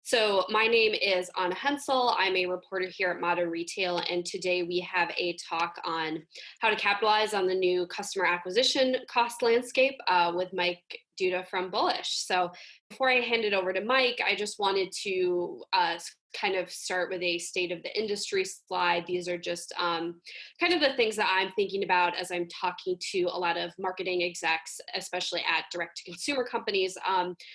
So my name is Anna Hensel. I'm a reporter here at Modern Retail, and today we have a talk on how to capitalize on the new customer acquisition cost landscape with Mike Duda from Bullish. So before I hand it over to Mike, I just wanted to kind of start with a state of the industry slide. These are just kind of the things that I'm thinking about as I'm talking to a lot of marketing execs, especially at direct-to-consumer companies.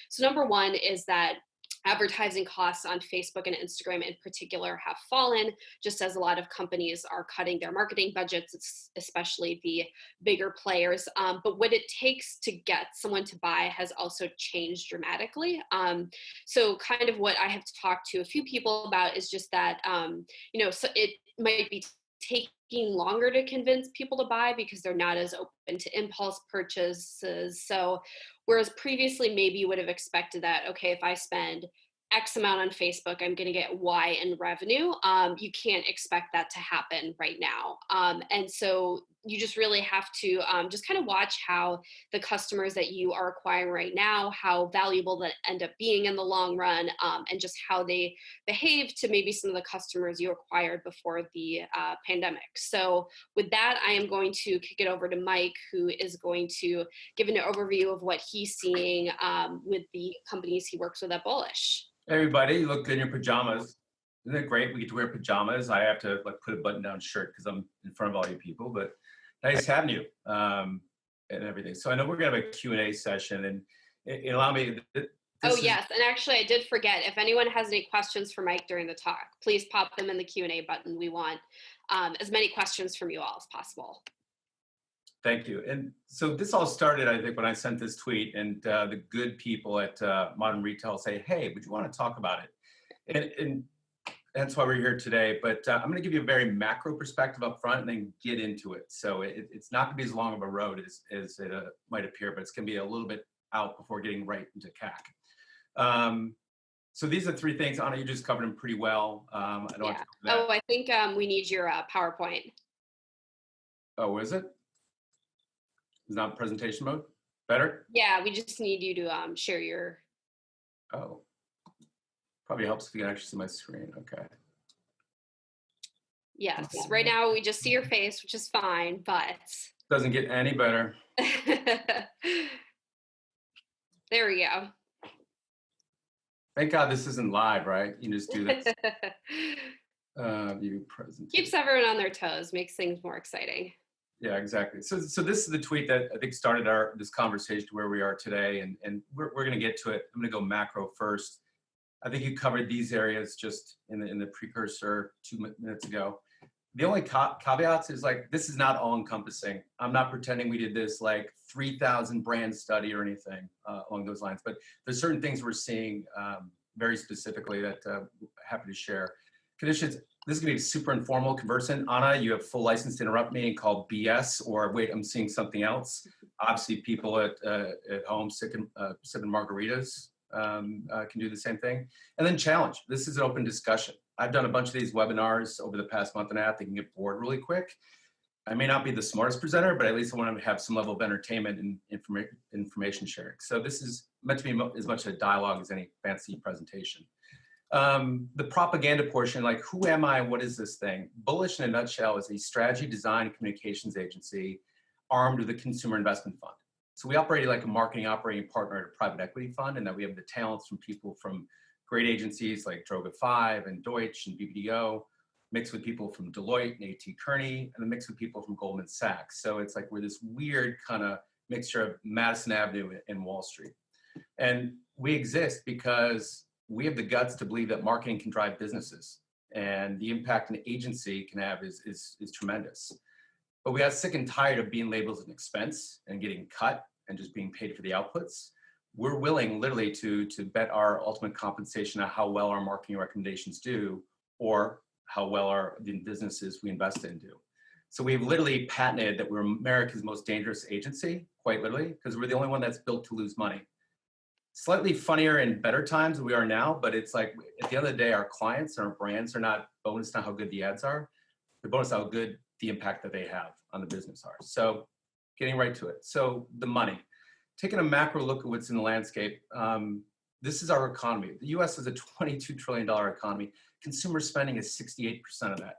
So number one is that advertising costs on Facebook and Instagram in particular have fallen, just as a lot of companies are cutting their marketing budgets, especially the bigger players. But what it takes to get someone to buy has also changed dramatically. So kind of what I have talked to a few people about is just that, so it might be taking longer to convince people to buy because they're not as open to impulse purchases. So whereas previously maybe you would have expected that, okay, if I spend X amount on Facebook, I'm going to get Y in revenue. You can't expect that to happen right now. And so you just really have to just kind of watch how the customers that you are acquiring right now, how valuable that end up being in the long run, and just how they behave to maybe some of the customers you acquired before the pandemic. So with that, I am going to kick it over to Mike, who is going to give an overview of what he's seeing with the companies he works with at Bullish. Hey everybody, you look good in your pajamas. Isn't it great? We get to wear pajamas. I have to put a button-down shirt because I'm in front of all you people, but nice having you and everything. So I know we're gonna have a Q&A session, and allow me. Yes, and actually I did forget. If anyone has any questions for Mike during the talk, please pop them in the Q&A button. We want as many questions from you all as possible. Thank you. And so this all started, I think, when I sent this tweet, and the good people at Modern Retail say, hey, would you want to talk about it? And that's why we're here today. But I'm going to give you a very macro perspective up front and then get into it. So it's not going to be as long of a road as it might appear, but it's going to be a little bit out before getting right into CAC. So these are three things. Anna, you just covered them pretty well. I don't have to go over that. Oh, I think we need your PowerPoint. Oh, is it? Is not presentation mode? Better? Yeah, we just need you to share your. Oh, probably helps if you can actually see my screen. Okay. Yes, right now we just see your face, which is fine, but. Doesn't get any better. There we go. Thank God this isn't live, right? You just do this. View presentation. Keeps everyone on their toes, makes things more exciting. Yeah, exactly. So this is the tweet that I think started this conversation to where we are today, and we're going to get to it. I'm going to go macro first. I think you covered these areas just in the precursor 2 minutes ago. The only caveats is this is not all encompassing. I'm not pretending we did this 3,000 brand study or anything along those lines, but there's certain things we're seeing very specifically that I'm happy to share. Conditions. This is going to be super informal, conversant. Anna, you have full license to interrupt me and call BS or wait, I'm seeing something else. Obviously, people at home sipping margaritas can do the same thing. And then challenge. This is an open discussion. I've done a bunch of these webinars over the past month and a half. They can get bored really quick. I may not be the smartest presenter, but at least I want to have some level of entertainment and information sharing. So this is meant to be as much a dialogue as any fancy presentation. The propaganda portion, who am I? What is this thing? Bullish in a nutshell is a strategy, design, and communications agency armed with a consumer investment fund. So we operate like a marketing operating partner at a private equity fund, and that we have the talents from people from great agencies like Droga 5 and Deutsch and BBDO, mixed with people from Deloitte and A.T. Kearney, and then mixed with people from Goldman Sachs. So it's we're this weird kind of mixture of Madison Avenue and Wall Street. And we exist because we have the guts to believe that marketing can drive businesses, and the impact an agency can have is tremendous. But we got sick and tired of being labeled as an expense and getting cut and just being paid for the outputs. We're willing literally to bet our ultimate compensation on how well our marketing recommendations do, or how well the businesses we invest in do. So we've literally patented that we're America's most dangerous agency, quite literally, because we're the only one that's built to lose money. Slightly funnier in better times than we are now, but it's at the end of the day, our clients and our brands are not bonused on how good the ads are. They're bonused on how good the impact that they have on the business are. So getting right to it. So the money. Taking a macro look at what's in the landscape, This is our economy. The US is a $22 trillion economy. Consumer spending is 68% of that.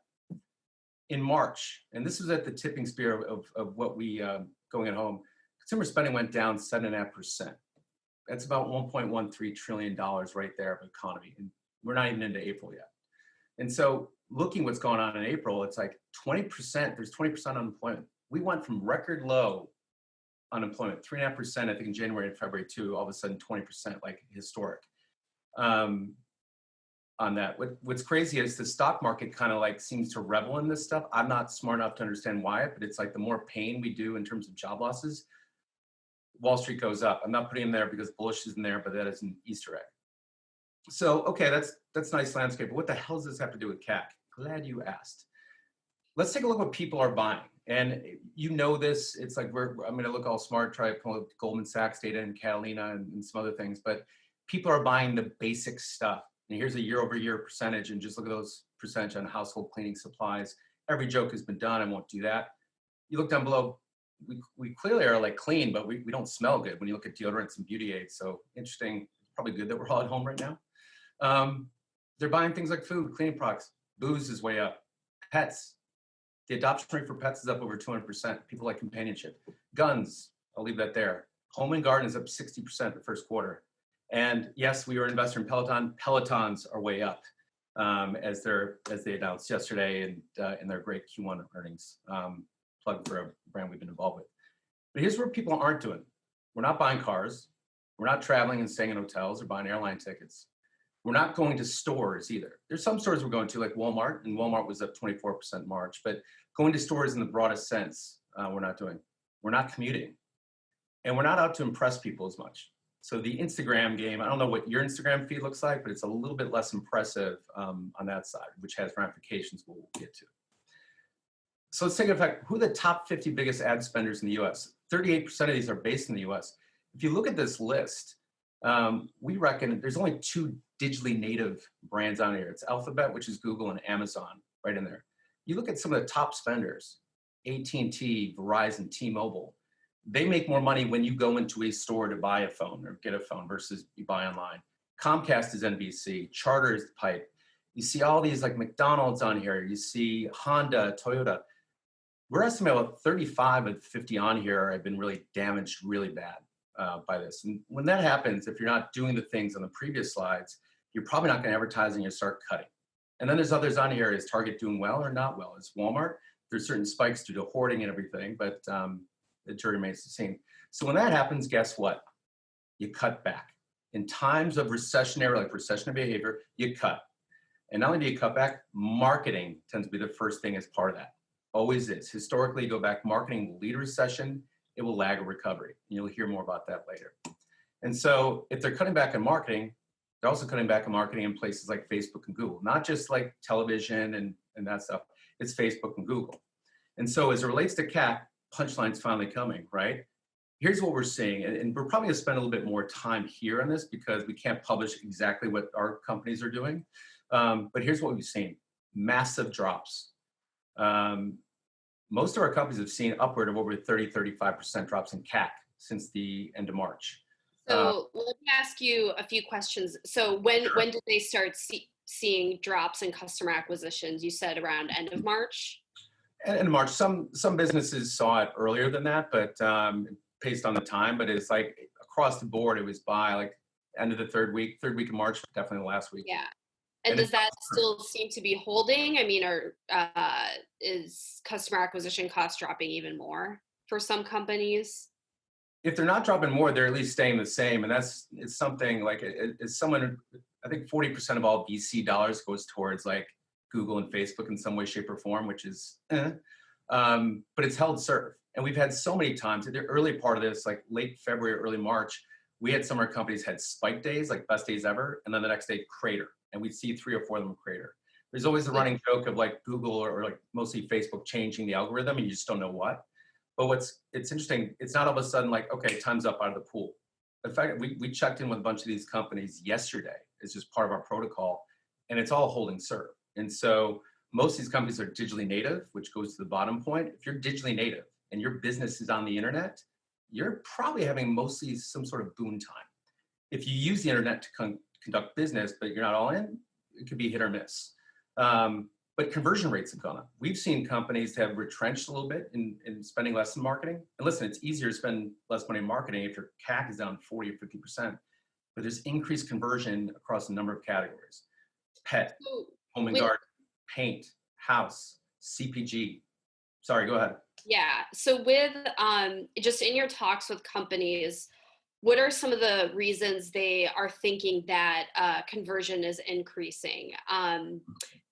In March, and this was at the tipping spear of what we going at home, consumer spending went down 7.5%. That's about $1.13 trillion right there of economy. And we're not even into April yet. And so looking what's going on in April, it's like 20%, there's 20% unemployment. We went from record low unemployment, 3.5%, I think in January and February too, all of a sudden 20%, like historic. On that. What's crazy is the stock market kind of like seems to revel in this stuff. I'm not smart enough to understand why, but it's like the more pain we do in terms of job losses, Wall Street goes up. I'm not putting him there because Bullish isn't there, but that is an Easter egg. So, okay, that's nice landscape, but what the hell does this have to do with CAC? Glad you asked. Let's take a look at what people are buying. And you know this, it's like I'm gonna look all smart, try to pull up Goldman Sachs data and Catalina and some other things, but people are buying the basic stuff. And here's a year-over-year percentage, and just look at those percentage on household cleaning supplies. Every joke has been done, I won't do that. You look down below, we clearly are like clean, but we don't smell good when you look at deodorants and beauty aids. So interesting, probably good that we're all at home right now. They're buying things like food, cleaning products, booze is way up. Pets, the adoption rate for pets is up over 200%. People like companionship. Guns, I'll leave that there. Home and garden is up 60% the first quarter. And yes, we were an investor in Peloton. Pelotons are way up as they announced yesterday and in their great Q1 earnings. Plug for a brand we've been involved with. But here's where people aren't doing. We're not buying cars. We're not traveling and staying in hotels or buying airline tickets. We're not going to stores either. There's some stores we're going to, like Walmart, and Walmart was up 24% in March. But going to stores in the broadest sense, we're not doing. We're not commuting. And we're not out to impress people as much. So the Instagram game, I don't know what your Instagram feed looks like, but it's a little bit less impressive on that side, which has ramifications we'll get to. So let's take a fact. Who are the top 50 biggest ad spenders in the US? 38% of these are based in the US. If you look at this list, we reckon there's only 2 digitally native brands on here. It's Alphabet, which is Google, and Amazon right in there. You look at some of the top spenders, AT&T, Verizon, T-Mobile. They make more money when you go into a store to buy a phone or get a phone versus you buy online. Comcast is NBC, Charter is Pipe. You see all these like McDonald's on here. You see Honda, Toyota. We're estimating about 35 of 50 on here have been really damaged really bad by this. And when that happens, if you're not doing the things on the previous slides, you're probably not going to advertise and you start cutting. And then there's others on here. Is Target doing well or not well? Is Walmart? There's certain spikes due to hoarding and everything, but the jury remains the same. So when that happens, guess what? You cut back. In times of recessionary behavior, you cut. And not only do you cut back, marketing tends to be the first thing as part of that. Always is. Historically, you go back, marketing will lead a recession, it will lag a recovery. And you'll hear more about that later. And so if they're cutting back on marketing, they're also cutting back on marketing in places like Facebook and Google, not just like television and that stuff. It's Facebook and Google. And so as it relates to CAC, punchline's finally coming, right? Here's what we're seeing, and we're probably gonna spend a little bit more time here on this because we can't publish exactly what our companies are doing. But here's what we've seen, massive drops. Most of our companies have seen upward of over 30-35% drops in CAC since the end of March. So let me ask you a few questions. So when Sure. when did they start seeing drops in customer acquisitions? You said around end of March? And in March, some businesses saw it earlier than that, but based on the time, but it's like across the board, it was by like end of the third week of March, definitely the last week. Yeah. And does that still seem to be holding? I mean, is customer acquisition cost dropping even more for some companies? If they're not dropping more, they're at least staying the same. And it's something like, it's someone, I think 40% of all VC dollars goes towards like Google and Facebook in some way, shape, or form, which is, but it's held serve. And we've had so many times, at the early part of this, like late February, early March, we had some of our companies had spike days, like best days ever, and then the next day crater. And we'd see 3 or 4 of them crater. There's always a running joke of like Google or like mostly Facebook changing the algorithm and you just don't know what. But it's interesting, it's not all of a sudden like, okay, time's up out of the pool. In fact, we checked in with a bunch of these companies yesterday. It's just part of our protocol and it's all holding serve. And so most of these companies are digitally native, which goes to the bottom point. If you're digitally native and your business is on the internet, you're probably having mostly some sort of boom time. if you use the internet to conduct business, but you're not all in, it could be hit or miss. But conversion rates have gone up. We've seen companies have retrenched a little bit in spending less in marketing. And listen, it's easier to spend less money in marketing if your CAC is down 40 or 50%. But there's increased conversion across a number of categories: pet, So home and with garden, paint, house, CPG. Sorry, go ahead. Yeah. So with just in your talks with companies, what are some of the reasons they are thinking that conversion is increasing?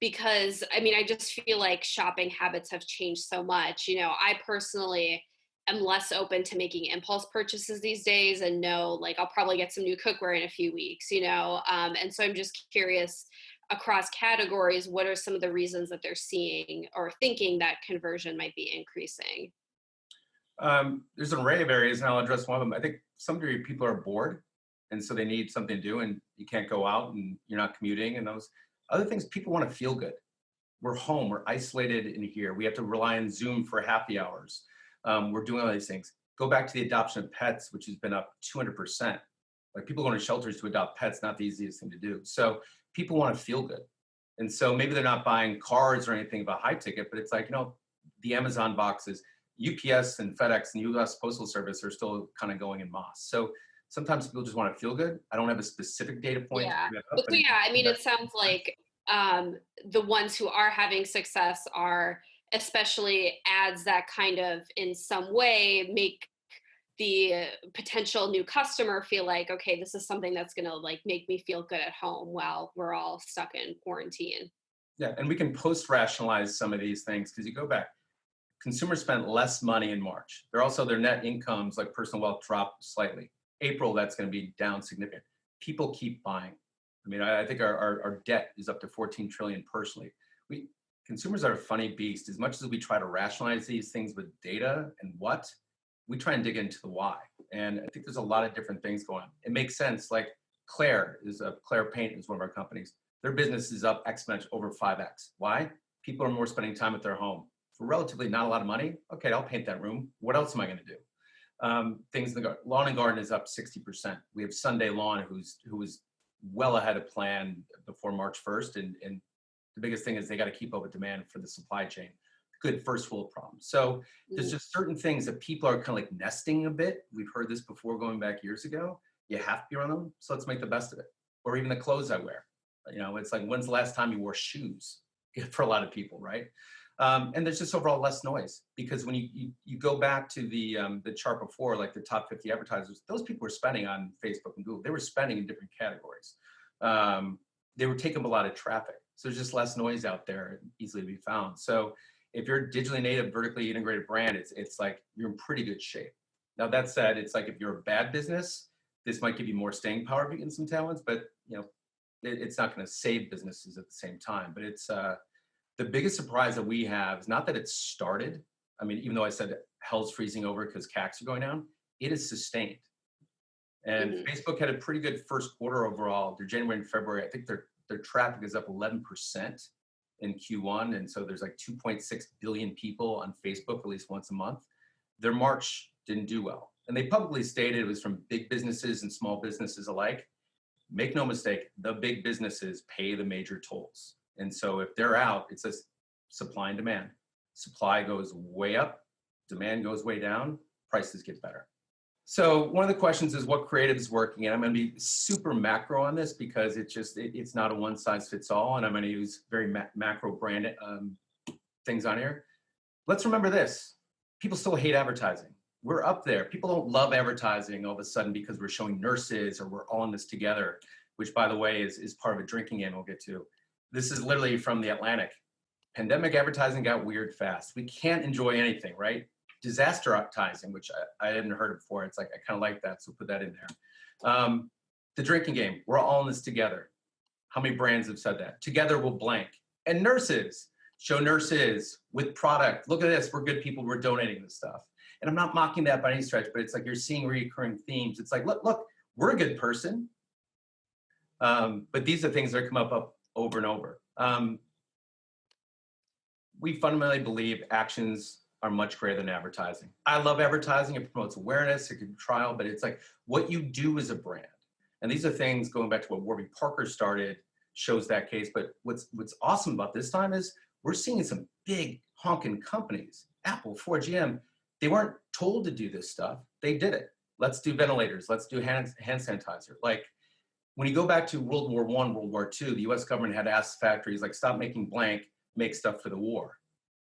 Because I mean, I just feel like shopping habits have changed so much. I personally am less open to making impulse purchases these days, and know like I'll probably get some new cookware in a few weeks. And so I'm just curious across categories, what are some of the reasons that they're seeing or thinking that conversion might be increasing? There's an array of areas, and I'll address one of them. I think some degree people are bored, and so they need something to do, and you can't go out, and you're not commuting, and those other things. People want to feel good. We're home. We're isolated in here. We have to rely on Zoom for happy hours. We're doing all these things. Go back to the adoption of pets, which has been up 200%. Like people going to shelters to adopt pets, not the easiest thing to do. So people want to feel good. And so maybe they're not buying cars or anything of a high ticket, but it's like, the Amazon boxes, UPS and FedEx and US Postal Service are still kind of going in mass. So sometimes people just want to feel good. I don't have a specific data point to Yeah. back up, But but so yeah, I mean, it sounds like the ones who are having success are especially ads that kind of in some way make the potential new customer feel like, okay, this is something that's going to like make me feel good at home while we're all stuck in quarantine. yeah, and we can post rationalize some of these things because you go back. Consumers spent less money in March. They're also, their net incomes, like personal wealth, dropped slightly. April, that's going to be down significant. People keep buying. I mean, I think our debt is up to 14 trillion personally. Consumers are a funny beast. As much as we try to rationalize these things with data and we try and dig into the why. And I think there's a lot of different things going on. It makes sense. Like Claire Paint is one of our companies. Their business is up exponential over 5x. Why? People are more spending time at their home for relatively not a lot of money. Okay, I'll paint that room. What else am I going to do? Things in the garden. Lawn and garden is up 60%. We have Sunday Lawn, who was well ahead of plan before March 1st. And the biggest thing is they got to keep up with demand for the supply chain. Good first world problem. So there's just certain things that people are kind of like nesting a bit. We've heard this before going back years ago. You have to be around them. So let's make the best of it. Or even the clothes I wear. It's like, when's the last time you wore shoes? For a lot of people, right? And there's just overall less noise because when you go back to the chart before, like the top 50 advertisers, those people were spending on Facebook and Google. They were spending in different categories. They were taking up a lot of traffic. So there's just less noise out there, easily to be found. So if you're a digitally native, vertically integrated brand, it's like you're in pretty good shape. Now that said, it's like if you're a bad business, this might give you more staying power if you get some talents, but it's not going to save businesses at the same time. But it's the biggest surprise that we have is not that it started. I mean, even though I said hell's freezing over because CACs are going down, it is sustained. And Facebook had a pretty good first quarter overall. Their January and February, I think their traffic is up 11% in Q1. And so there's like 2.6 billion people on Facebook at least once a month. Their March didn't do well. And they publicly stated it was from big businesses and small businesses alike. Make no mistake, the big businesses pay the major tolls. And so if they're out, it's a supply and demand. Supply goes way up, demand goes way down, prices get better. So one of the questions is what creative is working, and I'm going to be super macro on this because it's not a one size fits all, and I'm going to use very macro brand things on here. Let's remember this: people still hate advertising. We're up there. People don't love advertising all of a sudden because we're showing nurses or we're all in this together, which by the way is part of a drinking game we'll get to. This is literally from The Atlantic. Pandemic advertising got weird fast. We can't enjoy anything, right? Disaster advertising, which I hadn't heard of before. It's like, I kind of like that, so put that in there. The drinking game, we're all in this together. How many brands have said that? Together we'll blank. And nurses, show nurses with product. Look at this, we're good people, we're donating this stuff. And I'm not mocking that by any stretch, but it's like you're seeing recurring themes. It's like, look, we're a good person. But these are things that come up over and over. We fundamentally believe actions are much greater than advertising. I love advertising. It promotes awareness, it can trial, but it's like what you do as a brand. And these are things going back to what Warby Parker started shows that case. But what's awesome about this time is we're seeing some big honking companies, Apple, Ford, GM. They weren't told to do this stuff. They did it. Let's do ventilators. Let's do hand sanitizer. Like when you go back to World War I, World War II, the US government had asked factories like, stop making blank, make stuff for the war.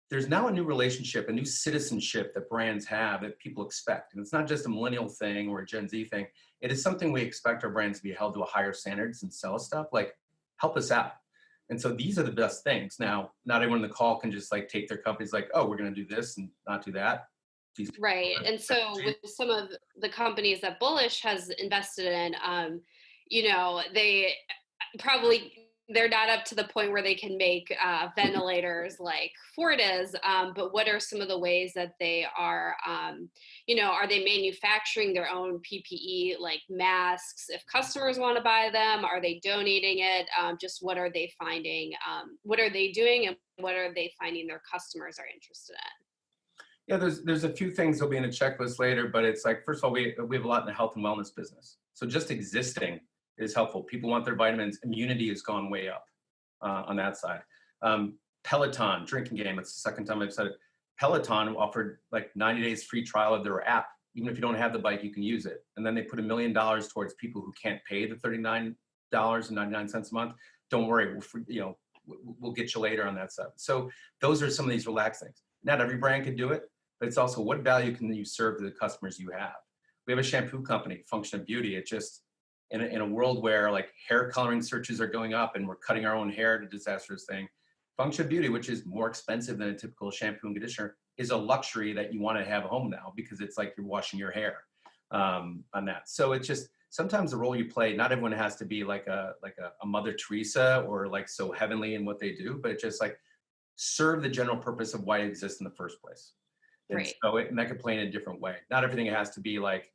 There's now a new relationship, a new citizenship that brands have that people expect. And it's not just a millennial thing or a Gen Z thing. It is something we expect our brands to be held to a higher standards and sell us stuff. Like, help us out. And so these are the best things. Now, not everyone in the call can just like take their companies like, oh, we're going to do this and not do that. Right. And so with some of the companies that Bullish has invested in, they probably, they're not up to the point where they can make ventilators like Ford is, but what are some of the ways that they are, are they manufacturing their own PPE, like masks, if customers want to buy them? Are they donating it? Just what are they finding? What are they doing and what are they finding their customers are interested in? Yeah, there's a few things that'll be in a checklist later, but it's like, first of all, we have a lot in the health and wellness business. So just existing is helpful. People want their vitamins. Immunity has gone way up on that side. Peloton, drinking game, it's the second time I've said it. Peloton offered like 90 days free trial of their app. Even if you don't have the bike, you can use it. And then they put $1 million towards people who can't pay the $39.99 a month. Don't worry, we'll get you later on that stuff. So those are some of these relaxed things. Not every brand can do it, but it's also what value can you serve to the customers you have? We have a shampoo company, Function of Beauty. It just, in a world where like hair coloring searches are going up and we're cutting our own hair, to disastrous thing, Function of Beauty, which is more expensive than a typical shampoo and conditioner, is a luxury that you want to have home now because it's like you're washing your hair on that. So it's just, sometimes the role you play, not everyone has to be like a Mother Teresa or like so heavenly in what they do, but it's just like, serve the general purpose of why it exists in the first place. And right. so and that could play in a different way. Not everything has to be like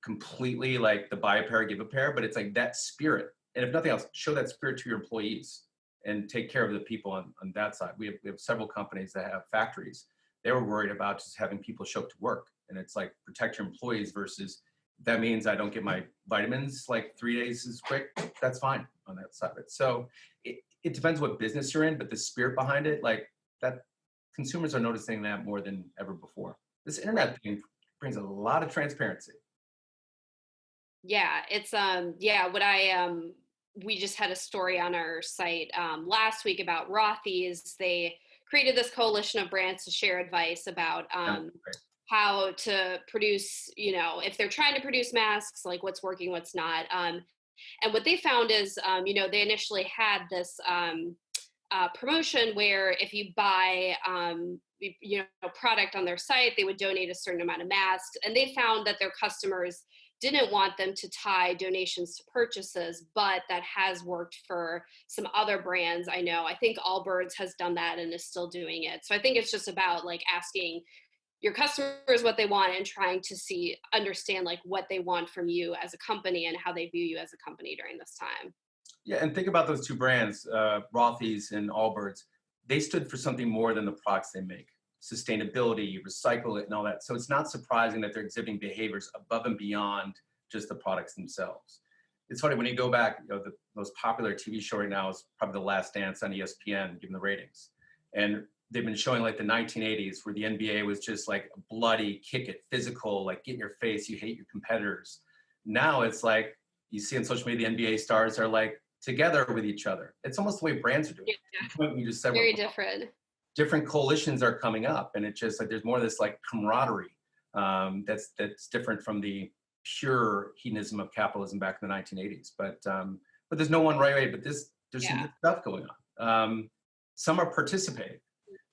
completely like the buy a pair, give a pair, but it's like that spirit. And if nothing else, show that spirit to your employees and take care of the people on that side. We have several companies that have factories. They were worried about just having people show up to work. And it's like protect your employees versus that means I don't get my vitamins like 3 days is quick. That's fine on that side of it. So it depends what business you're in, but the spirit behind it, like that, consumers are noticing that more than ever before. This internet thing brings a lot of transparency. Yeah, it's we just had a story on our site last week about Rothy's. They created this coalition of brands to share advice about how to produce, if they're trying to produce masks, like what's working, what's not. And what they found is, they initially had this promotion where if you buy, a product on their site, they would donate a certain amount of masks. And they found that their customers didn't want them to tie donations to purchases, but that has worked for some other brands. I think Allbirds has done that and is still doing it. So I think it's just about like asking your customers what they want and trying to understand like what they want from you as a company and how they view you as a company during this time. Yeah, and think about those two brands, Rothy's and Allbirds. They stood for something more than the products they make. Sustainability, recycle it, and all that. So it's not surprising that they're exhibiting behaviors above and beyond just the products themselves. It's funny, when you go back, the most popular TV show right now is probably The Last Dance on ESPN, given the ratings. And they've been showing like the 1980s where the NBA was just like bloody, kick it, physical, like get in your face, you hate your competitors. Now it's like, you see on social media, the NBA stars are like together with each other. It's almost the way brands are doing it. Yeah. You just said, very different. Different coalitions are coming up, and it's just like there's more of this like camaraderie that's different from the pure hedonism of capitalism back in the 1980s. But there's no one right way. But there's some good stuff going on. Some are participating,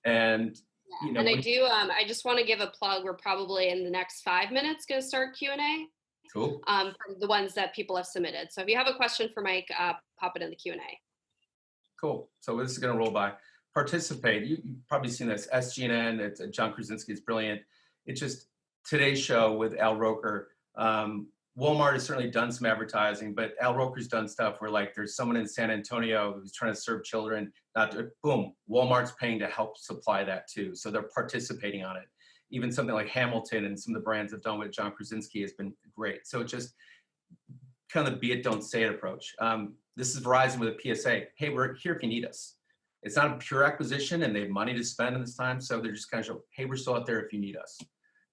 and and I do. I just want to give a plug. We're probably in the next 5 minutes going to start Q&A. Cool. From the ones that people have submitted. So if you have a question for Mike, pop it in the Q&A. Cool. So this is going to roll by. Participate. You've probably seen this. SGNN. It's John Krasinski is brilliant. It's just today's show with Al Roker. Walmart has certainly done some advertising, but Al Roker's done stuff where like there's someone in San Antonio who's trying to serve children. Boom. Walmart's paying to help supply that too. So they're participating on it. Even something like Hamilton and some of the brands have done with John Krasinski has been great. So just kind of the be it, don't say it approach. This is Verizon with a PSA. Hey, we're here if you need us. It's not a pure acquisition and they have money to spend in this time. So they're just kind of show, hey, we're still out there if you need us.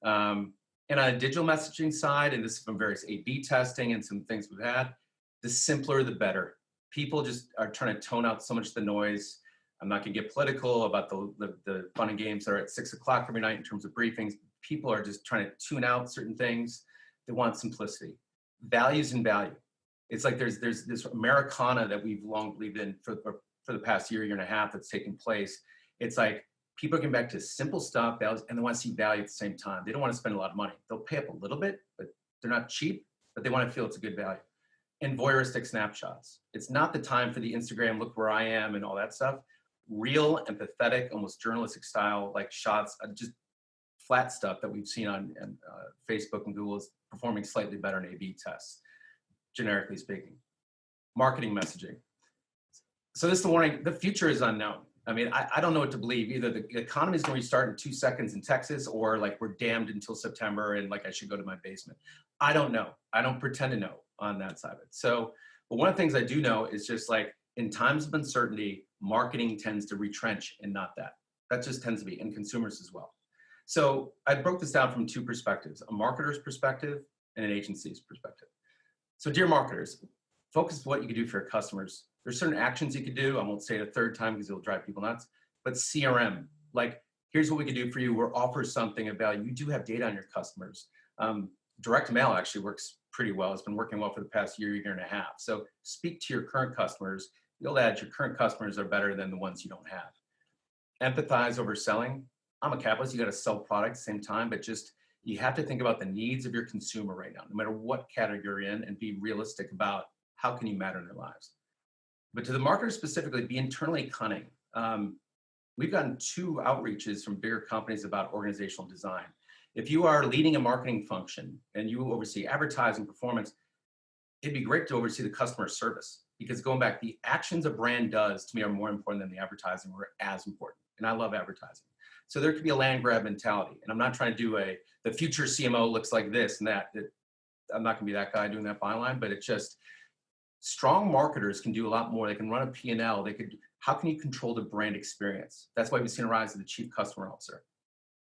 And on a digital messaging side, and this is from various A/B testing and some things we've had, the simpler, the better. People just are trying to tone out so much of the noise. I'm not going to get political about the fun and games that are at 6 o'clock every night in terms of briefings. People are just trying to tune out certain things. They want simplicity. Values and value. It's like there's this Americana that we've long believed in for the past year and a half that's taken place. It's like people are getting back to simple stuff, values, and they want to see value at the same time. They don't want to spend a lot of money. They'll pay up a little bit, but they're not cheap, but they want to feel it's a good value. And voyeuristic snapshots. It's not the time for the Instagram, look where I am and all that stuff. Real, empathetic, almost journalistic style, like shots, just flat stuff that we've seen on Facebook and Google is performing slightly better in A/B tests, generically speaking. Marketing messaging. So this is the warning, the future is unknown. I mean, I don't know what to believe. Either the economy is going to restart in 2 seconds in Texas, or like we're damned until September and like I should go to my basement. I don't know. I don't pretend to know on that side of it. So, but one of the things I do know is just like in times of uncertainty, marketing tends to retrench and not that. That just tends to be, and consumers as well. So I broke this down from 2 perspectives, a marketer's perspective and an agency's perspective. So dear marketers, focus on what you can do for your customers. There's certain actions you could do. I won't say it a third time because it'll drive people nuts, but CRM, like here's what we can do for you. We'll offer something of value. You do have data on your customers. Direct mail actually works pretty well. It's been working well for the past year and a half. So speak to your current customers. You'll add your current customers are better than the ones you don't have. Empathize over selling. I'm a capitalist. You got to sell product at the same time, but just you have to think about the needs of your consumer right now, no matter what category you're in, and be realistic about how can you matter in their lives. But to the marketer specifically, be internally cunning. We've gotten 2 outreaches from bigger companies about organizational design. If you are leading a marketing function and you oversee advertising performance, it'd be great to oversee the customer service, because going back, the actions a brand does to me are more important than the advertising, or as important. And I love advertising. So there could be a land grab mentality. And I'm not trying to do the future CMO looks like this and that. I'm not gonna be that guy doing that byline, but it's just, strong marketers can do a lot more. They can run a P&L. How can you control the brand experience? That's why we've seen a rise of the chief customer officer.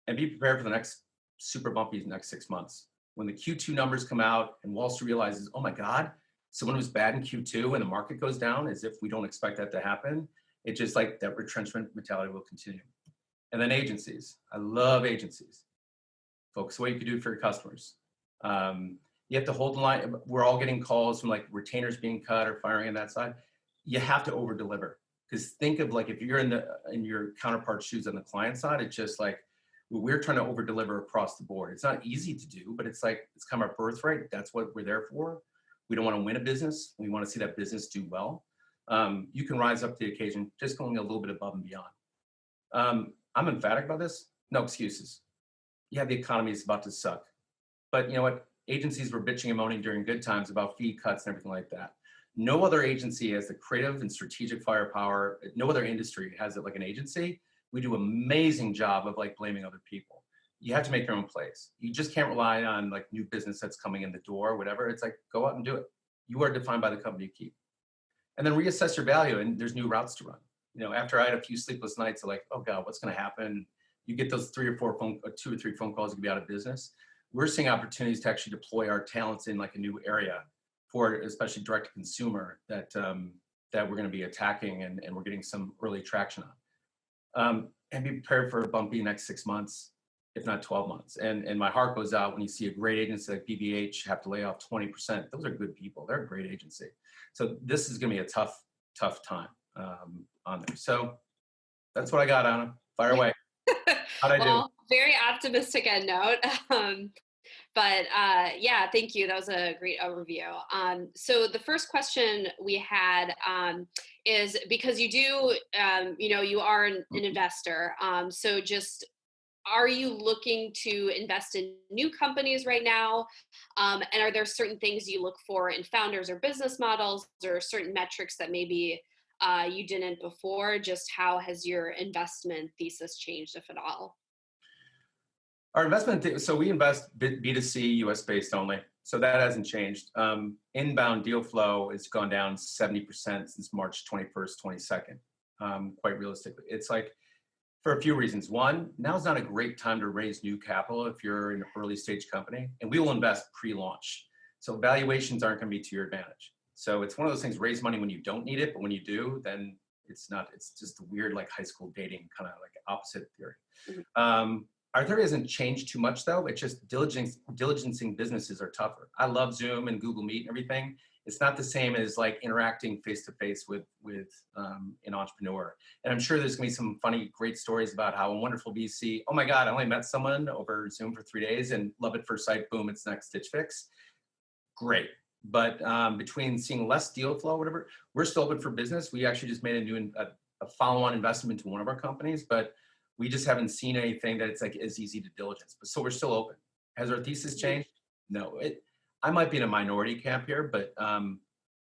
And be prepared for the next super bumpy next 6 months. When the Q2 numbers come out and Wall Street realizes, oh my God, someone was bad in Q2 and the market goes down, as if we don't expect that to happen. It's just like that retrenchment mentality will continue. And then agencies. I love agencies. Focus on what you can do for your customers. You have to hold the line. We're all getting calls from like retainers being cut or firing on that side. You have to over deliver, because think of like if you're in your counterpart's shoes on the client side, it's just like we're trying to over deliver across the board. It's not easy to do, but it's like it's kind of our birthright. That's what we're there for. We don't want to win a business. We want to see that business do well. You can rise up to the occasion, just going a little bit above and beyond. I'm emphatic about this. No excuses. Yeah, the economy is about to suck, but you know what? Agencies were bitching and moaning during good times about fee cuts and everything like that. No other agency has the creative and strategic firepower. No other industry has it like an agency. We do an amazing job of like blaming other people. You have to make your own plays. You just can't rely on like new business that's coming in the door or whatever. It's like, go out and do it. You are defined by the company you keep. And then reassess your value, and there's new routes to run. You know, after I had a few sleepless nights of like, oh God, what's going to happen? You get those 2 or 3 phone calls, you could be out of business. We're seeing opportunities to actually deploy our talents in like a new area for especially direct to consumer that we're going to be attacking, and we're getting some early traction on. And be prepared for a bumpy next 6 months, if not 12 months. And my heart goes out when you see a great agency like BBH have to lay off 20%. Those are good people. They're a great agency. So this is going to be a tough time on there. So that's what I got, Anna. Fire away. How'd I do? Well, very optimistic end note. But yeah, thank you. That was a great overview. So the first question we had is, because you do, you are an investor. So just, are you looking to invest in new companies right now? And are there certain things you look for in founders or business models, or certain metrics that maybe you didn't before? Just how has your investment thesis changed, if at all? Our investment, so we invest B2C, US based only. So that hasn't changed. Inbound deal flow has gone down 70% since March 21st, 22nd, quite realistically. It's like for a few reasons. One, now's not a great time to raise new capital if you're an early stage company, and we will invest pre-launch. So valuations aren't going to be to your advantage. So it's one of those things, raise money when you don't need it, but when you do, then it's not, it's just a weird like high school dating kind of like opposite theory. Our theory hasn't changed too much though. It's just diligencing businesses are tougher. I love Zoom and Google Meet and everything. It's not the same as like interacting face to face with an entrepreneur. And I'm sure there's gonna be some funny, great stories about how a wonderful VC, oh my God, I only met someone over Zoom for 3 days and love at first sight, boom, it's next Stitch Fix. Great. But between seeing less deal flow, whatever, we're still open for business. We actually just made a follow-on investment into one of our companies, but we just haven't seen anything that it's like as easy to diligence. But so we're still open. Has our thesis changed? No. I might be in a minority camp here, but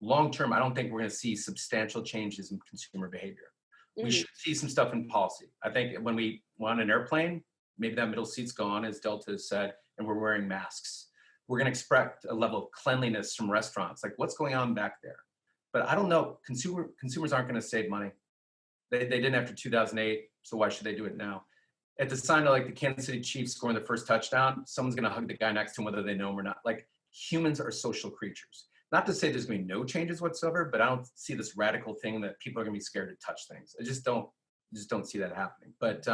long term, I don't think we're going to see substantial changes in consumer behavior. We should see some stuff in policy. I think when we went on an airplane, maybe that middle seat's gone, as Delta has said, and we're wearing masks. We're going to expect a level of cleanliness from restaurants. Like, what's going on back there? But I don't know. Consumers aren't going to save money. They didn't after 2008, so why should they do it now? At the sign of like the Kansas City Chiefs scoring the first touchdown, someone's going to hug the guy next to him, whether they know him or not. Like, humans are social creatures. Not to say there's going to be no changes whatsoever, but I don't see this radical thing that people are going to be scared to touch things. I just don't see that happening. But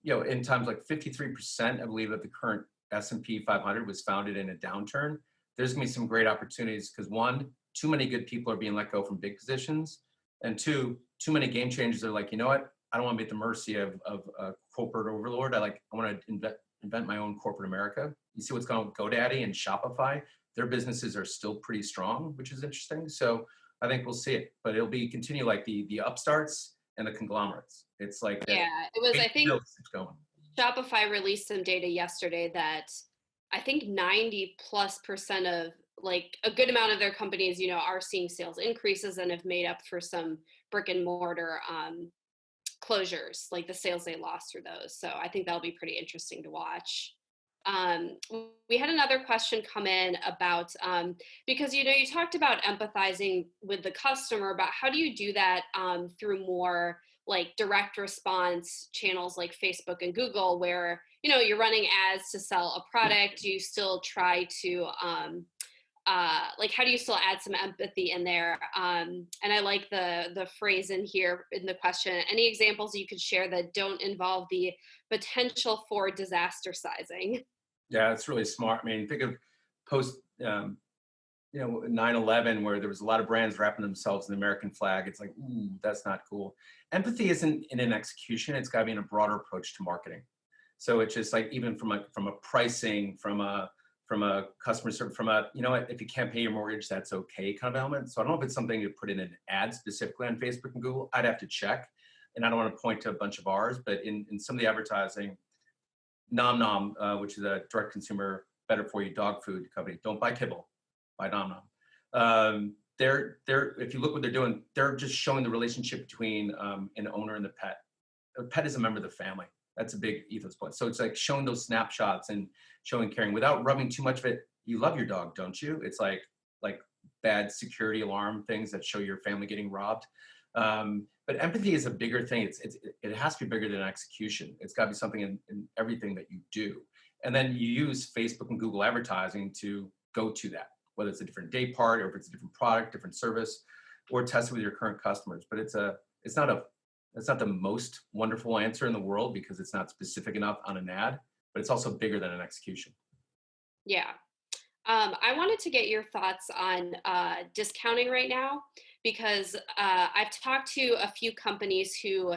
in times like 53%, I believe, of the current S&P 500 was founded in a downturn. There's going to be some great opportunities because one, too many good people are being let go from big positions, and two, too many game changers are like, you know what? I don't want to be at the mercy of a corporate overlord. I want to invent my own corporate America. You see what's going on with GoDaddy and Shopify. Their businesses are still pretty strong, which is interesting. So I think we'll see it, but it'll be continue like the upstarts and the conglomerates. It's like it was. I think going. Shopify released some data yesterday that I think 90+% of like a good amount of their companies, are seeing sales increases and have made up for some brick and mortar closures, like the sales they lost through those. So I think that'll be pretty interesting to watch. We had another question come in about, because, you talked about empathizing with the customer, but how do you do that through more like direct response channels like Facebook and Google, where, you're running ads to sell a product? Do you still try to, how do you still add some empathy in there? And I like the phrase in here in the question, any examples you could share that don't involve the potential for disaster sizing? Yeah, it's really smart. I mean, think of post, 9/11, where there was a lot of brands wrapping themselves in the American flag. It's like, ooh, that's not cool. Empathy isn't in an execution. It's got to be in a broader approach to marketing. So it's just like, even from a pricing, from a customer service, if you can't pay your mortgage, that's okay kind of element. So I don't know if it's something to put in an ad specifically on Facebook and Google. I'd have to check. And I don't want to point to a bunch of ours, but in some of the advertising, Nom Nom, which is a direct consumer, better for you dog food company. Don't buy kibble, buy Nom Nom. They're if you look what they're doing, they're just showing the relationship between an owner and the pet. The pet is a member of the family. That's a big ethos point. So it's like showing those snapshots and showing caring without rubbing too much of it. You love your dog, don't you? It's like bad security alarm things that show your family getting robbed. But empathy is a bigger thing. It has to be bigger than execution. It's got to be something in everything that you do. And then you use Facebook and Google advertising to go to that, whether it's a different day part or if it's a different product, different service, or test it with your current customers. But it's not the most wonderful answer in the world because it's not specific enough on an ad, but it's also bigger than an execution. Yeah. I wanted to get your thoughts on discounting right now, because I've talked to a few companies who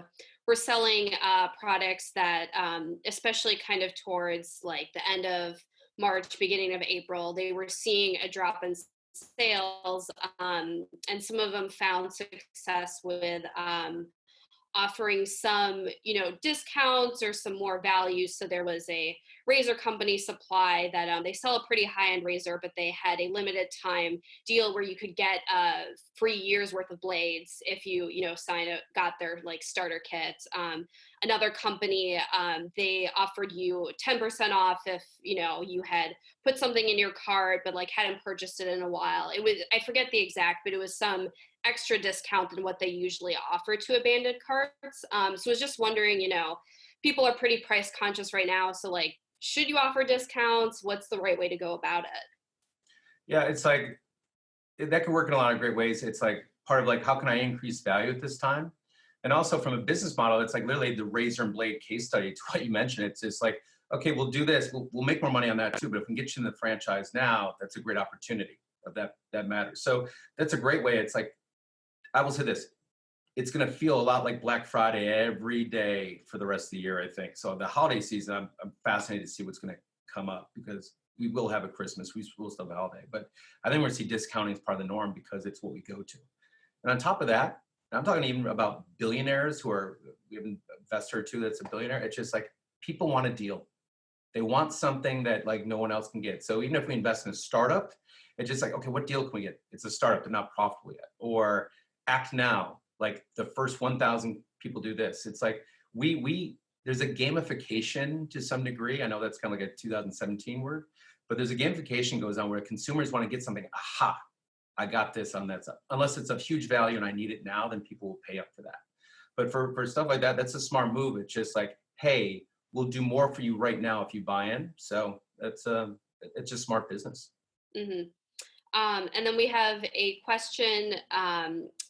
were selling products that, especially kind of towards like the end of March, beginning of April, they were seeing a drop in sales, and some of them found success with offering some, discounts or some more value. So there was a razor company supply that they sell a pretty high-end razor, but they had a limited time deal where you could get free years worth of blades if you got their like starter kit. Another company, they offered you 10% off if you had put something in your cart but like hadn't purchased it in a while. It was, I forget the exact, but it was some extra discount than what they usually offer to abandoned carts. So I was just wondering, people are pretty price conscious right now. So like, should you offer discounts? What's the right way to go about it? Yeah, it's like that can work in a lot of great ways. It's like part of like, how can I increase value at this time? And also from a business model, it's like literally the razor and blade case study to what you mentioned. It's just like, okay, we'll do this. We'll make more money on that too. But if we can get you in the franchise now, that's a great opportunity of that matters. So that's a great way. It's like, I will say this, it's going to feel a lot like Black Friday every day for the rest of the year, I think. So the holiday season, I'm fascinated to see what's going to come up because we will have a Christmas, we will still have a holiday. But I think we're going to see discounting as part of the norm because it's what we go to. And on top of that, and I'm talking even about billionaires we have an investor or two that's a billionaire. It's just like people want a deal. They want something that like no one else can get. So even if we invest in a startup, it's just like, okay, what deal can we get? It's a startup, they're not profitable yet. Or act now, like the first 1,000 people do this. It's like there's a gamification to some degree. I know that's kind of like a 2017 word, but there's a gamification goes on where consumers want to get something, aha, I got this on that stuff. Unless it's of huge value and I need it now, then people will pay up for that. But for stuff like that, that's a smart move. It's just like, hey, we'll do more for you right now if you buy in. So it's just smart business. Mm-hmm. And then we have a question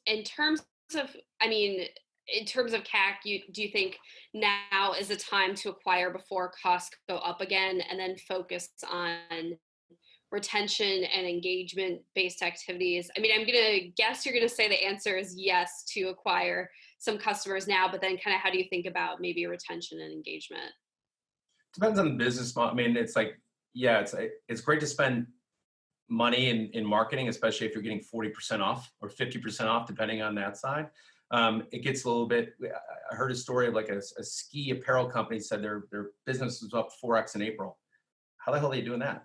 in terms of, in terms of CAC, do you think now is the time to acquire before costs go up again and then focus on retention and engagement based activities? I'm going to guess you're going to say the answer is yes to acquire some customers now, but then kind of how do you think about maybe retention and engagement? Depends on the business model. It's like, yeah, it's great to spend money in marketing, especially if you're getting 40% off or 50% off, depending on that side. It gets a little bit, I heard a story of like a ski apparel company said their business was up 4X in April. How the hell are they doing that?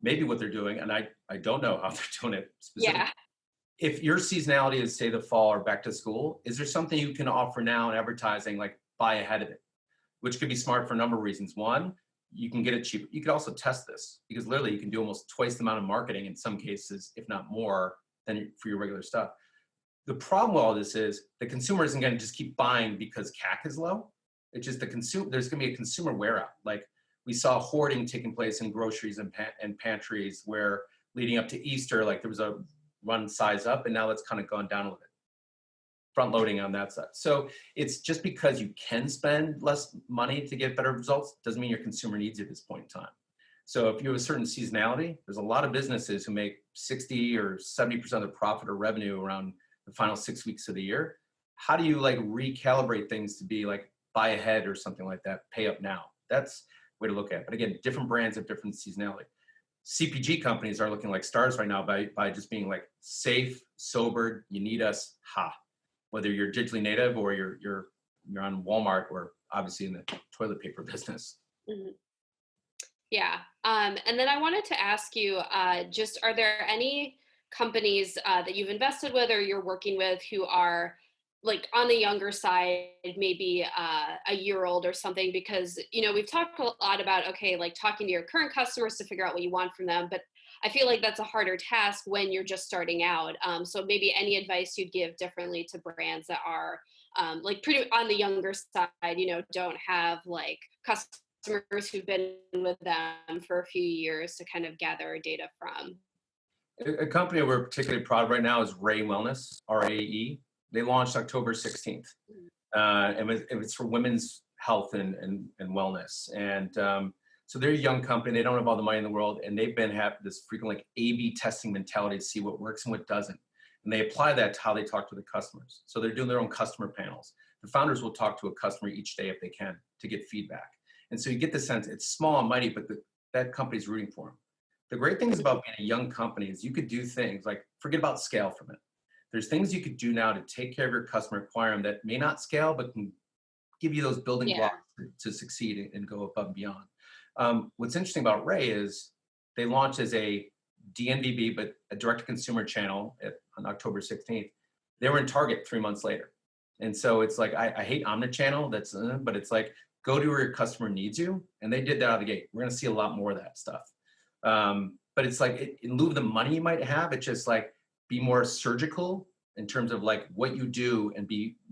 Maybe what they're doing, and I don't know how they're doing it specifically. Yeah. If your seasonality is say the fall or back to school, is there something you can offer now in advertising, like buy ahead of it, which could be smart for a number of reasons. One, you can get it cheaper. You could also test this because literally you can do almost twice the amount of marketing in some cases, if not more, than for your regular stuff. The problem with all this is the consumer isn't going to just keep buying because CAC is low. It's just there's going to be a consumer wear out. Like we saw hoarding taking place in groceries and pantries where leading up to Easter, like there was a run size up and now that's kind of gone down a little bit. Front loading on that side. So it's just because you can spend less money to get better results doesn't mean your consumer needs it at this point in time. So if you have a certain seasonality, there's a lot of businesses who make 60 or 70% of the profit or revenue around the final 6 weeks of the year. How do you like recalibrate things to be like buy ahead or something like that, pay up now? That's the way to look at it. But again, different brands have different seasonality. CPG companies are looking like stars right now by just being like safe, sobered, you need us, ha. Whether you're digitally native or you're on Walmart or obviously in the toilet paper business. Mm-hmm. Yeah. And then I wanted to ask you, just are there any companies that you've invested with or you're working with who are like on the younger side, maybe a year old or something? Because, we've talked a lot about, okay, like talking to your current customers to figure out what you want from them. But I feel like that's a harder task when you're just starting out. So maybe any advice you'd give differently to brands that are like pretty on the younger side, don't have like customers who've been with them for a few years to kind of gather data from. A company we're particularly proud of right now is Ray Wellness, RAE. They launched October 16th. And it's for women's health and wellness. And so they're a young company. They don't have all the money in the world. And they've been having this frequent like A/B testing mentality to see what works and what doesn't. And they apply that to how they talk to the customers. So they're doing their own customer panels. The founders will talk to a customer each day if they can to get feedback. And so you get the sense it's small and mighty, but that company's rooting for them. The great things about being a young company is you could do things like forget about scale for a minute. There's things you could do now to take care of your customer, acquire them that may not scale, but can give you those building blocks to succeed and go above and beyond. What's interesting about Ray is they launched as a DNVB, but a direct-to-consumer channel on October 16th. They were in Target 3 months later. And so it's like, I hate omnichannel, but it's like, go to where your customer needs you. And they did that out of the gate. We're going to see a lot more of that stuff. But it's like, in lieu of the money you might have, it's just like, be more surgical in terms of like what you do and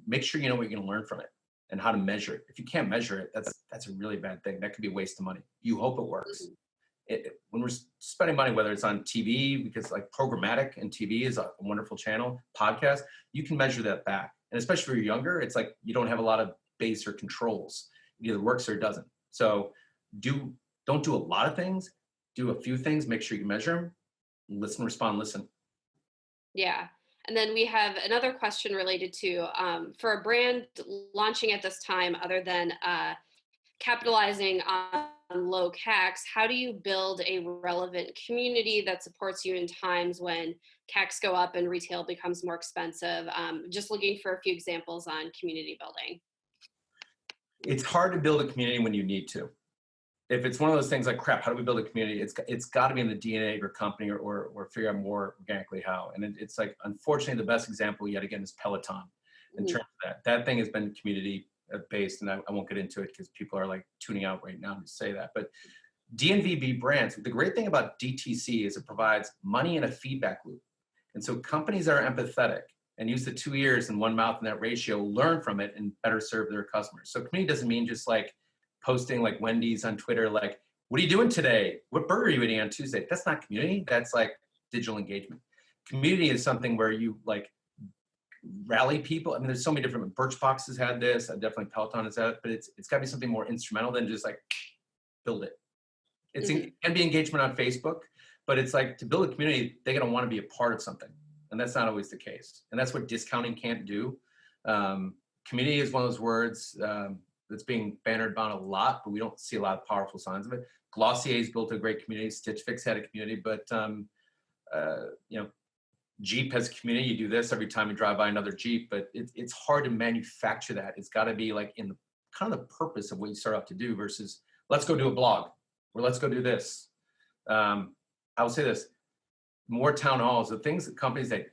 make sure you know what you're going to learn from it and how to measure it. If you can't measure it, that's a really bad thing. That could be a waste of money. You hope it works. When we're spending money, whether it's on TV, because like programmatic and TV is a wonderful channel, podcast, you can measure that back. And especially if you're younger, it's like you don't have a lot of base or controls. It either works or it doesn't. So don't do a lot of things. Do a few things. Make sure you measure them. Listen, respond, listen. Yeah. And then we have another question related to for a brand launching at this time, other than capitalizing on low CACs, how do you build a relevant community that supports you in times when CACs go up and retail becomes more expensive? Just looking for a few examples on community building. It's hard to build a community when you need to. If it's one of those things like, crap, how do we build a community? It's got to be in the DNA of your company or figure out more organically how. And it's like, unfortunately, the best example yet again is Peloton in terms of that. That thing has been community based, and I won't get into it because people are like tuning out right now to say that. But DNVB brands, the great thing about DTC is it provides money and a feedback loop. And so companies that are empathetic and use the 2 ears and one mouth in that ratio learn from it and better serve their customers. So community doesn't mean just like posting like Wendy's on Twitter, like, what are you doing today? What burger are you eating on Tuesday? That's not community. That's like digital engagement. Community is something where you like rally people. I mean, there's so many different, Birchbox has had this, definitely Peloton has had it, but it's got to be something more instrumental than just like build it. It can be engagement on Facebook, but it's like to build a community, they're going to want to be a part of something. And that's not always the case. And that's what discounting can't do. Community is one of those words that's being bannered about a lot, but we don't see a lot of powerful signs of it. Glossier's built a great community. Stitch Fix had a community, but Jeep has a community. You do this every time you drive by another Jeep, but it's hard to manufacture that. It's got to be like in the kind of the purpose of what you start out to do versus let's go do a blog or let's go do this. I will say this, more town halls, the things that companies that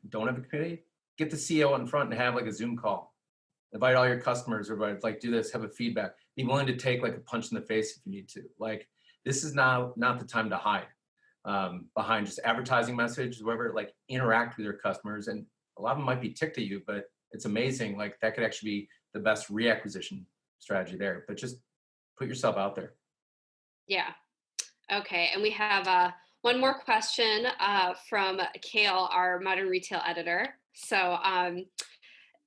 don't have a community, get the CEO out in front and have like a Zoom call. Invite all your customers, or like do this, have a feedback. Be willing to take like a punch in the face if you need to. Like this is now not the time to hide behind just advertising messages, whatever. Like interact with your customers, and a lot of them might be ticked at you, but it's amazing. Like that could actually be the best reacquisition strategy there. But just put yourself out there. Yeah. Okay. And we have one more question from Kale, our modern retail editor. So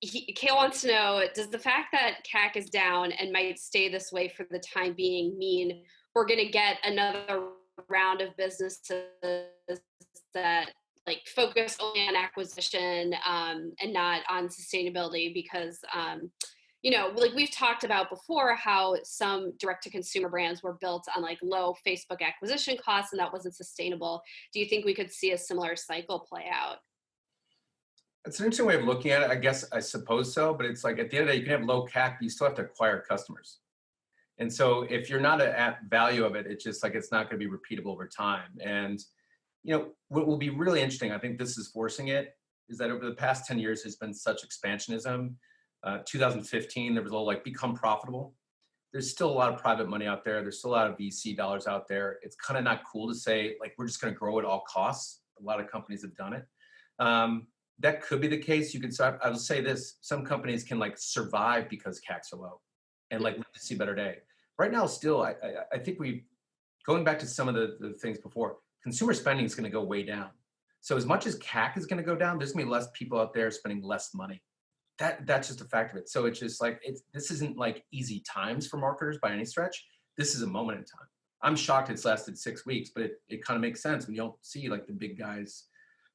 Kale wants to know, does the fact that CAC is down and might stay this way for the time being mean we're going to get another round of businesses that like focus only on acquisition and not on sustainability? Because like we've talked about before, how some direct-to-consumer brands were built on like low Facebook acquisition costs, and that wasn't sustainable. Do you think we could see a similar cycle play out? It's an interesting way of looking at it. I suppose so, but it's like at the end of the day, you can have low CAC, but you still have to acquire customers. And so if you're not at value of it, it's just like it's not going to be repeatable over time. And what will be really interesting, I think this is forcing it, is that over the past 10 years, there's been such expansionism. 2015, there was a little like become profitable. There's still a lot of private money out there. There's still a lot of VC dollars out there. It's kind of not cool to say like we're just going to grow at all costs. A lot of companies have done it. That could be the case. You can start. I will say this: some companies can like survive because CACs are low, and like live to see a better day. Right now, still, I think going back to some of the things before. Consumer spending is going to go way down. So as much as CAC is going to go down, there's going to be less people out there spending less money. That's just a fact of it. So it's just like this isn't like easy times for marketers by any stretch. This is a moment in time. I'm shocked it's lasted 6 weeks, but it kind of makes sense when you don't see like the big guys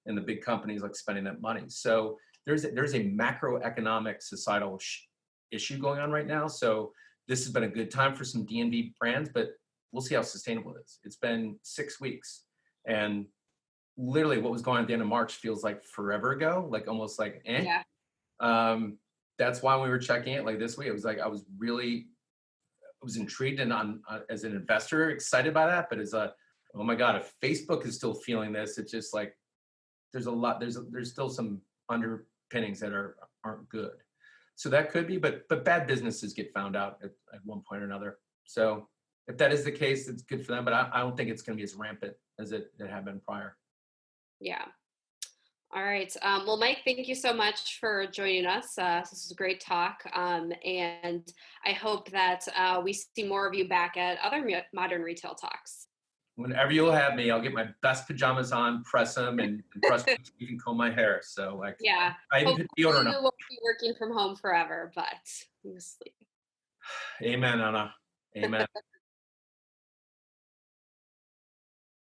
and the big companies like spending that money. So there's a macroeconomic societal issue going on right now. So this has been a good time for some D&B brands, but we'll see how sustainable it is. It's been 6 weeks, and literally what was going on at the end of March feels like forever ago, like almost like eh. Yeah. That's why we were checking it like this week. It was like I was really was intrigued and as an investor excited by that, but as a, oh my God, if Facebook is still feeling this, it's just like there's a lot, there's still some underpinnings that aren't good. So that could be, but bad businesses get found out at one point or another. So if that is the case, it's good for them, but I don't think it's going to be as rampant as it had been prior. Yeah. All right. Well, Mike, thank you so much for joining us. This is a great talk. And I hope that we see more of you back at other modern retail talks. Whenever you'll have me, I'll get my best pajamas on, press them, and brush my teeth and comb my hair. So like, Yeah. I even put deodorant You on. won't be working from home forever, but we'll sleep. Amen, Anna. Amen.